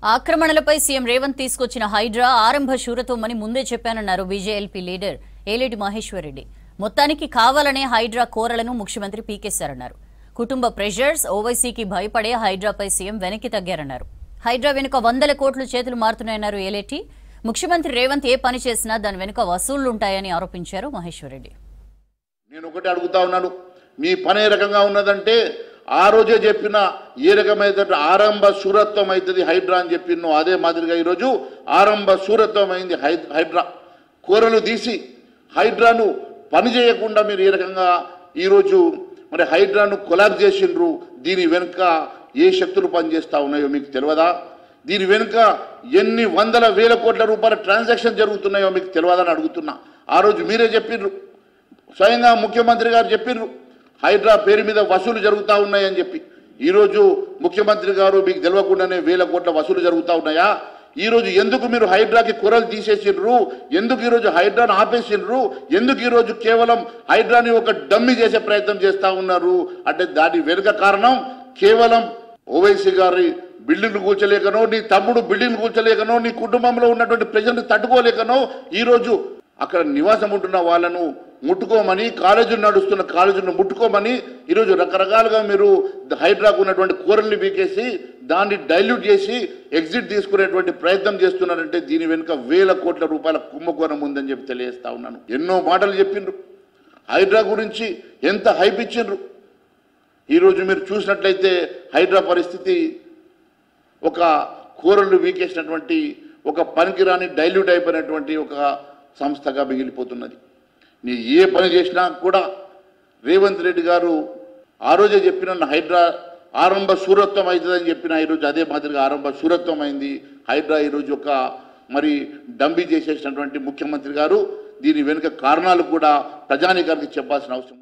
ఆక్రమణలపై CM Revanth తీసుకొచ్చిన హైడ్రా ఆరంభ శూరతోమని ముందే చెప్పానన్నారు బీజేఎల్పీ లీడర్ ఏలేటి మహేశ్వర్ రెడ్డి. మొత్తానికి కావాలనే హైడ్రా కోరలను ముఖ్యమంత్రి పీకేశారన్నారు. కుటుంబ ప్రెషర్స్, ఓవైసీకి భయపడే హైడ్రాపై సీఎం వెనక్కి తగ్గారన్నారు. హైడ్రా వెనుక 100 కోట్లు చేతులు మారుతున్నాయన్నారు ఏలేటి. ముఖ్యమంత్రి రేవంత్ ఏ పని చేసినా దాని వెనుక వసూళ్లుంటాయని ఆరోపించారు మహేశ్వర్ రెడ్డి. నేను ఒకటి అడుగుతా ఉన్నాను, మీ పని ఏ రకంగా ఉన్నదంటే ఆ రోజే చెప్పిన ఏ రకమైన ఆరంభ శూరత్వం అవుతుంది హైడ్రా అని చెప్పినో అదే మాదిరిగా ఈరోజు ఆరంభ శూరత్వం అయింది హైడ్రా. కూరలు తీసి హైడ్రాను పని చేయకుండా మీరు ఏ రకంగా ఈరోజు మరి హైడ్రాను కొలాబ్ చేసిండ్రు. దీని వెనుక ఏ శక్తులు పనిచేస్తూ ఉన్నాయో మీకు తెలియదా? దీని వెనుక ఎన్ని వందల వేల కోట్ల రూపాయల ట్రాన్సాక్షన్ జరుగుతున్నాయో మీకు తెలియదని అడుగుతున్నా. ఆ రోజు మీరే చెప్పిండ్రు, స్వయంగా ముఖ్యమంత్రి గారు చెప్పిండ్రు హైడ్రా పేరు మీద వసూలు జరుగుతూ ఉన్నాయని చెప్పి. ఈరోజు ముఖ్యమంత్రి గారు మీకు తెలియకుండానే వేల కోట్ల వసూలు జరుగుతూ ఉన్నాయా? ఈరోజు ఎందుకు మీరు హైడ్రాకి కూరలు తీసేసిండ్రు? ఎందుకు ఈరోజు హైడ్రాను ఆపేసిండ్రు? ఎందుకు ఈరోజు కేవలం హైడ్రాని ఒక డమ్మి చేసే ప్రయత్నం చేస్తూ ఉన్నారు అంటే దాని వెనుక కారణం కేవలం ఓవైసీ గారి బిల్డింగ్లు కూర్చోలేకనో, నీ తమ్ముడు బిల్డింగ్లు కూర్చోలేకనో, నీ కుటుంబంలో ఉన్నటువంటి ప్రజలను తట్టుకోలేకనో ఈరోజు అక్కడ నివాసం ఉంటున్న వాళ్ళను ముట్టుకోమని, కాలేజీలు నడుస్తున్న కాలేజీలను ముట్టుకోమని ఈరోజు రకరకాలుగా మీరు హైడ్రాకు ఉన్నటువంటి కూరల్ని బీకేసి దాన్ని డైల్యూట్ చేసి ఎగ్జిట్ తీసుకునేటువంటి ప్రయత్నం చేస్తున్నారంటే దీని వెనుక వేల కోట్ల రూపాయల కుంభకోణం ఉందని చెప్పి తెలియజేస్తా ఉన్నాను. ఎన్నో మాటలు చెప్పిండ్రు, హైడ్రా గురించి ఎంత హైప్ ఇచ్చిండ్రు. ఈరోజు మీరు చూసినట్లయితే హైడ్రా పరిస్థితి ఒక కూరలు వీకేసినటువంటి ఒక పనికిరాని డైల్యూట్ అయిపోయినటువంటి ఒక సంస్థగా మిగిలిపోతున్నది. నీ ఏ పని చేసినా కూడా రేవంత్ రెడ్డి గారు ఆ రోజే చెప్పిన హైడ్రా ఆరంభ శూరత్వం అవుతుందని చెప్పిన ఈరోజు అదే మాదిరిగా ఆరంభ శూరత్వం అయింది హైడ్రా. ఈరోజు ఒక మరి డంబీ చేసేసినటువంటి ముఖ్యమంత్రి గారు దీని వెనుక కారణాలు కూడా ప్రజానీకానికి చెప్పాల్సిన అవసరం.